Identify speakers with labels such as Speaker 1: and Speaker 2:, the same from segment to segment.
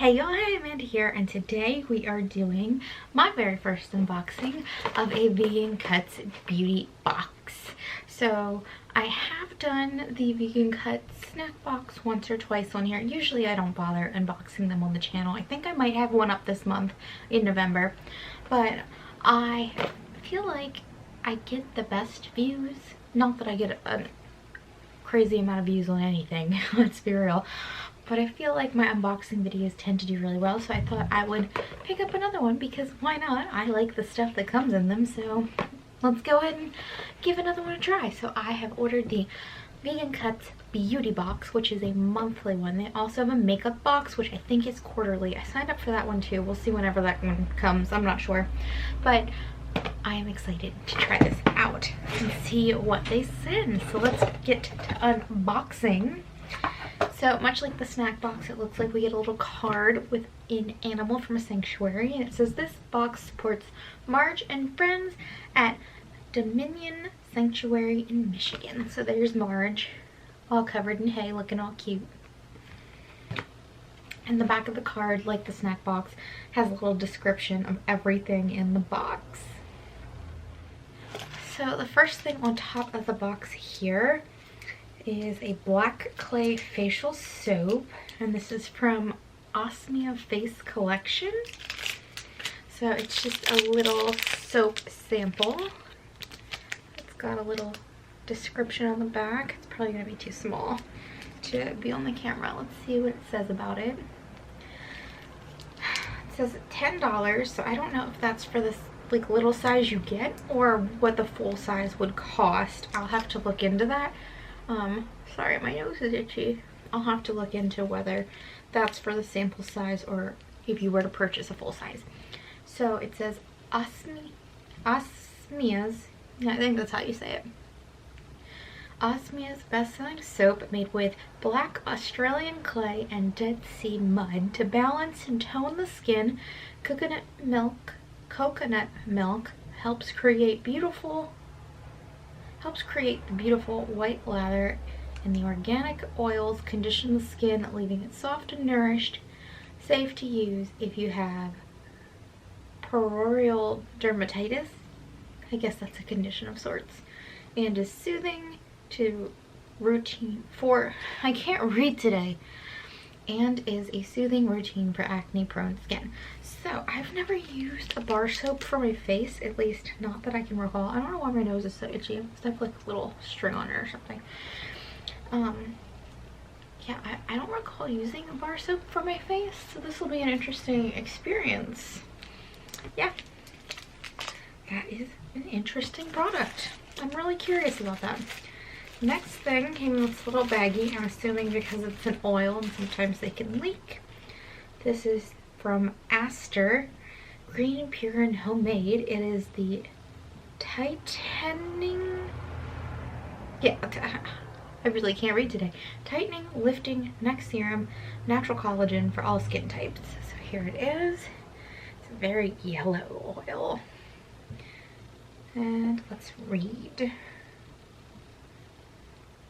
Speaker 1: Hey y'all, hey, Amanda here, and today we are doing my very first unboxing of a Vegancuts beauty box. So I have done the Vegancuts snack box once or twice on here. Usually I don't bother unboxing them on the channel. I think I might have one up this month in November, but I feel like I get the best views. Not that I get a crazy amount of views on anything, let's be real. But I feel like my unboxing videos tend to do really well, so I thought I would pick up another one because why not? I like the stuff that comes in them, so let's go ahead and give another one a try. So I have ordered the Vegancuts beauty box, which is a monthly one. They also have a makeup box, which I think is quarterly. I signed up for that one too. We'll see whenever that one comes. I'm not sure. But I am excited to try this out and see what they send. So let's get to unboxing. So much like the snack box, it looks like we get a little card with an animal from a sanctuary, and it says this box supports Marge and friends at Dominion Sanctuary in Michigan. So there's Marge, all covered in hay, looking all cute. And the back of the card, like the snack box, has a little description of everything in the box. So the first thing on top of the box here is a black clay facial soap, and this is from Osmia Face Collection. So it's just a little soap sample. It's got a little description on the back. It's probably gonna be too small to be on the camera. Let's see what it says about it. It says $10, so I don't know if that's for this like little size you get or what the full size would cost. I'll have to look into that. Sorry, my nose is itchy. I'll have to look into whether that's for the sample size or if you were to purchase a full size. So it says Osmia's, I think that's how you say it. Osmia's best-selling soap made with black Australian clay and Dead Sea mud to balance and tone the skin. Coconut milk helps create the beautiful white lather, and the organic oils condition the skin, leaving it soft and nourished, safe to use if you have perioral dermatitis. I guess that's a condition of sorts, and is soothing to routine for, I can't read today, and is a soothing routine for acne prone skin. So I've never used a bar soap for my face, at least not that I can recall. I don't know why my nose is so itchy. I must have like a little string on it or something. Yeah, I don't recall using a bar soap for my face, so this will be an interesting experience. Yeah, that is an interesting product. I'm really curious about that. Next thing came in this little baggie, I'm assuming because it's an oil and sometimes they can leak. This is from Aster, green, pure, and homemade. It is the tightening, I really can't read today. Tightening, lifting neck serum, natural collagen for all skin types. So here it is. It's a very yellow oil. And let's read.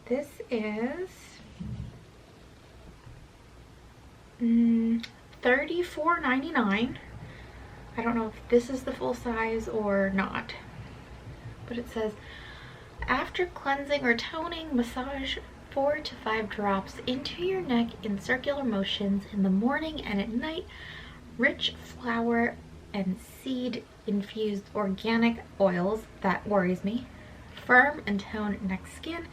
Speaker 1: This is $34.99. I don't know if this is the full size or not, but it says, after cleansing or toning, massage 4 to 5 drops into your neck in circular motions in the morning and at night. Rich flower and seed infused organic oils, that worries me, firm and tone neck skin,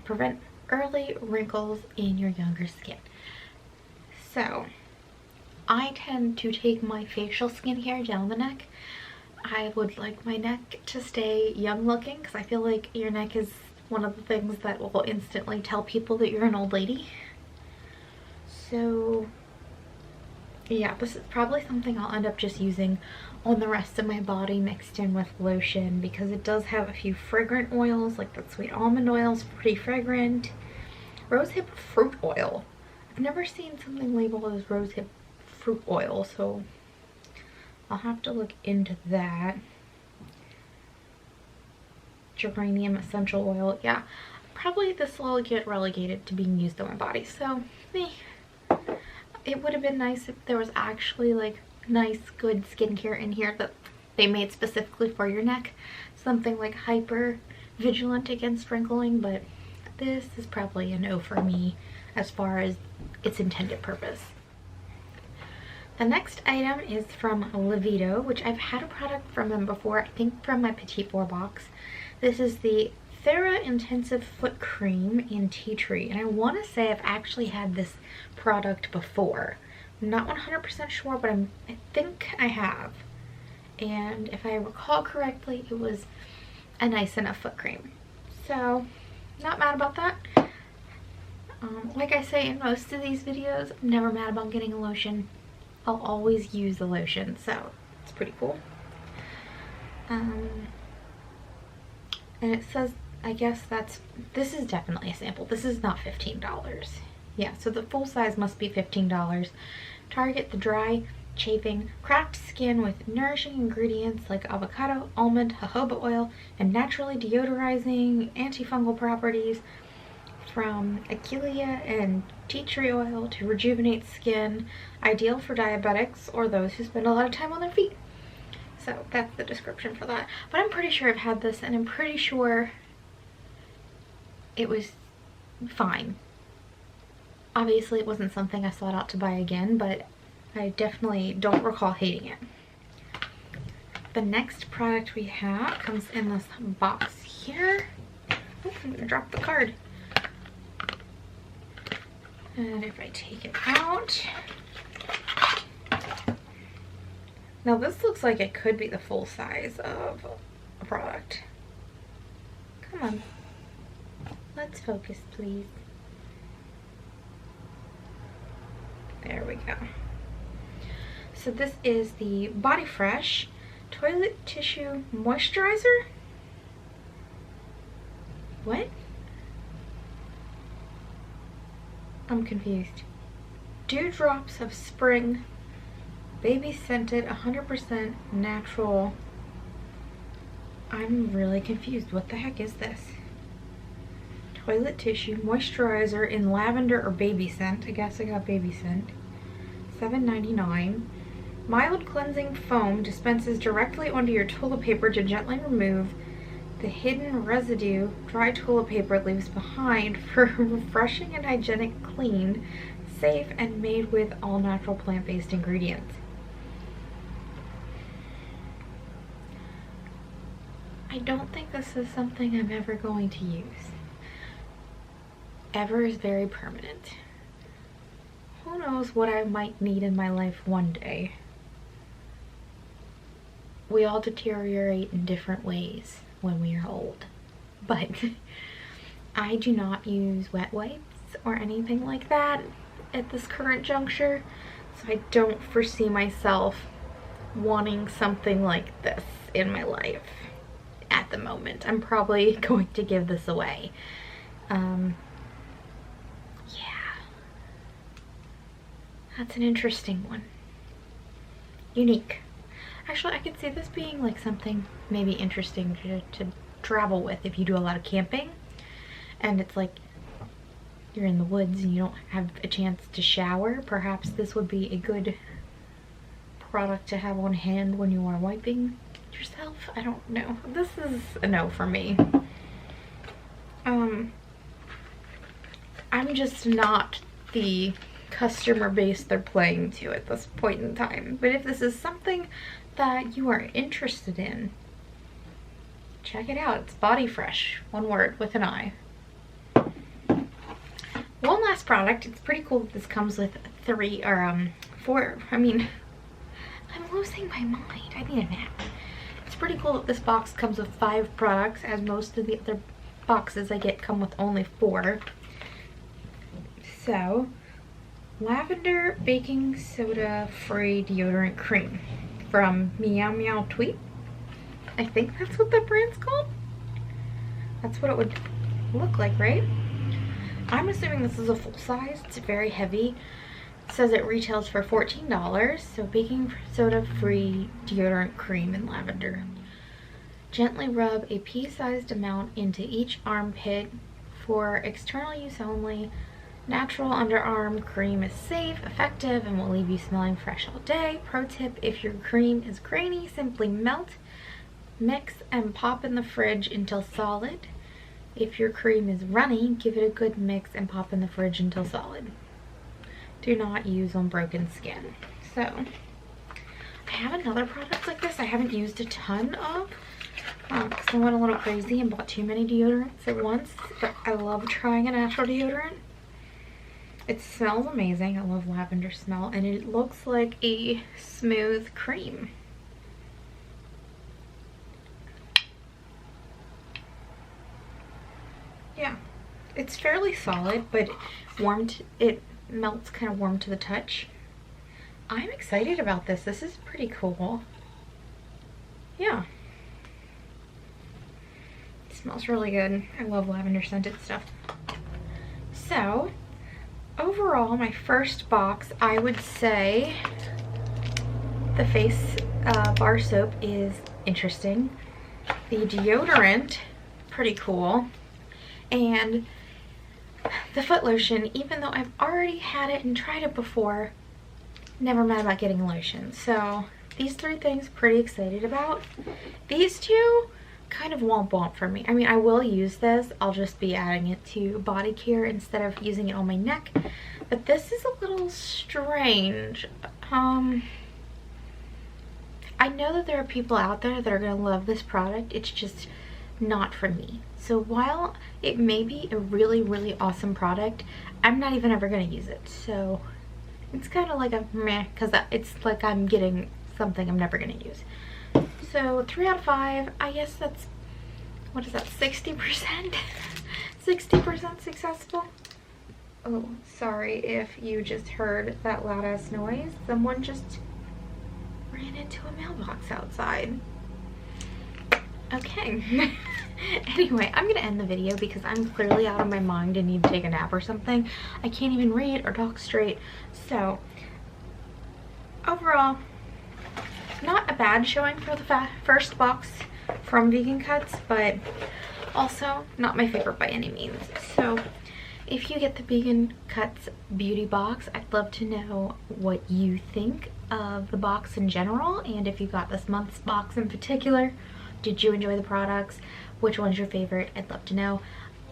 Speaker 1: prevent early wrinkles in your younger skin. So I tend to take my facial skincare down the neck. I would like my neck to stay young looking because I feel like your neck is one of the things that will instantly tell people that you're an old lady. So yeah, this is probably something I'll end up just using on the rest of my body mixed in with lotion, because it does have a few fragrant oils, like that sweet almond oil is pretty fragrant. Rosehip fruit oil. I've never seen something labeled as rosehip fruit oil, so I'll have to look into that. Geranium essential oil. Yeah, probably this will get relegated to being used on my body, so it would have been nice if there was actually like nice, good skincare in here that they made specifically for your neck. Something like hyper vigilant against wrinkling, but this is probably a no for me as far as its intended purpose. The next item is from Levito, which I've had a product from them before, I think from my Petite Four box. This is the Thera Intensive Foot Cream in Tea Tree, and I want to say I've actually had this product before. I'm not 100% sure, but I think I have. And if I recall correctly, it was a nice enough foot cream. So, not mad about that. Like I say in most of these videos, I'm never mad about getting a lotion. I'll always use the lotion, so it's pretty cool. And it says, I guess this is definitely a sample. This is not $15. Yeah, so the full size must be $15. Target the dry, chafing, cracked skin with nourishing ingredients like avocado, almond, jojoba oil, and naturally deodorizing antifungal properties from achillea and tea tree oil to rejuvenate skin, ideal for diabetics or those who spend a lot of time on their feet. So that's the description for that. But I'm pretty sure I've had this, and I'm pretty sure it was fine. Obviously it wasn't something I sought out to buy again, but I definitely don't recall hating it. The next product we have comes in this box here. Oh, I'm gonna drop the card. And if I take it out, now this looks like it could be the full size of a product. Come on, let's focus please. There we go. So this is the Body Fresh Toilet Tissue Moisturizer. What? I'm confused. Dewdrops of Spring, baby scented, 100% natural. I'm really confused. What the heck is this? Toilet tissue moisturizer in lavender or baby scent. I guess I got baby scent. $7.99. Mild cleansing foam dispenses directly onto your toilet paper to gently remove the hidden residue dry toilet paper leaves behind for refreshing and hygienic clean, safe, and made with all natural plant-based ingredients. I don't think this is something I'm ever going to use. Ever is very permanent. Who knows what I might need in my life one day. We all deteriorate in different ways when we are old, but I do not use wet wipes or anything like that at this current juncture, so I don't foresee myself wanting something like this in my life at the moment. I'm probably going to give this away. Yeah, that's an interesting one. Unique. Actually, I could see this being like something maybe interesting to travel with if you do a lot of camping and it's like you're in the woods and you don't have a chance to shower. Perhaps this would be a good product to have on hand when you are wiping yourself. I don't know. This is a no for me. I'm just not the customer base they're playing to at this point in time. But if this is something that you are interested in, check it out. It's Body Fresh, one word with an I. One last product. It's pretty cool that this comes with four. I mean, I'm losing my mind. I need a nap. It's pretty cool that this box comes with 5 products, as most of the other boxes I get come with only 4. So, lavender baking soda free deodorant cream from Meow Meow Tweet. I think that's what the brand's called. That's what it would look like, right? I'm assuming this is a full size. It's very heavy. It says it retails for $14. So baking soda free deodorant cream in lavender. Gently rub a pea-sized amount into each armpit for external use only. Natural underarm cream is safe, effective, and will leave you smelling fresh all day. Pro tip, if your cream is grainy, simply melt, mix, and pop in the fridge until solid. If your cream is runny, give it a good mix and pop in the fridge until solid. Do not use on broken skin. So, I have another product like this I haven't used a ton of. Because I went a little crazy and bought too many deodorants at once. But I love trying a natural deodorant. It smells amazing. I love lavender smell, and it looks like a smooth cream. Yeah, it's fairly solid, but it melts kind of warm to the touch. I'm excited about this. This is pretty cool. Yeah. It smells really good. I love lavender scented stuff. So, overall, my first box, I would say the face bar soap is interesting. The deodorant, pretty cool. And the foot lotion, even though I've already had it and tried it before, never mad about getting lotion. So these three things, pretty excited about. These two, kind of womp for me. I mean, I will use this. I'll just be adding it to body care instead of using it on my neck. But this is a little strange. I know that there are people out there that are going to love this product. It's just not for me. So while it may be a really awesome product, I'm not even ever going to use it. So it's kind of like a meh, because it's like I'm getting something I'm never going to use. So 3 out of 5, I guess that's, what is that, 60%? 60% successful? Oh, sorry if you just heard that loud ass noise. Someone just ran into a mailbox outside. Okay. Anyway, I'm gonna end the video because I'm clearly out of my mind and need to take a nap or something. I can't even read or talk straight. So, overall, not a bad showing for the first box from Vegancuts, but also not my favorite by any means. So, if you get the Vegancuts beauty box, I'd love to know what you think of the box in general, and if you got this month's box in particular. Did you enjoy the products? Which one's your favorite? I'd love to know.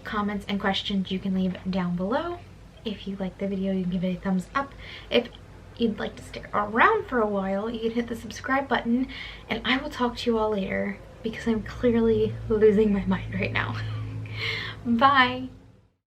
Speaker 1: Comments and questions you can leave down below. If you liked the video, you can give it a thumbs up. If you'd like to stick around for a while, you can hit the subscribe button, and I will talk to you all later because I'm clearly losing my mind right now. Bye!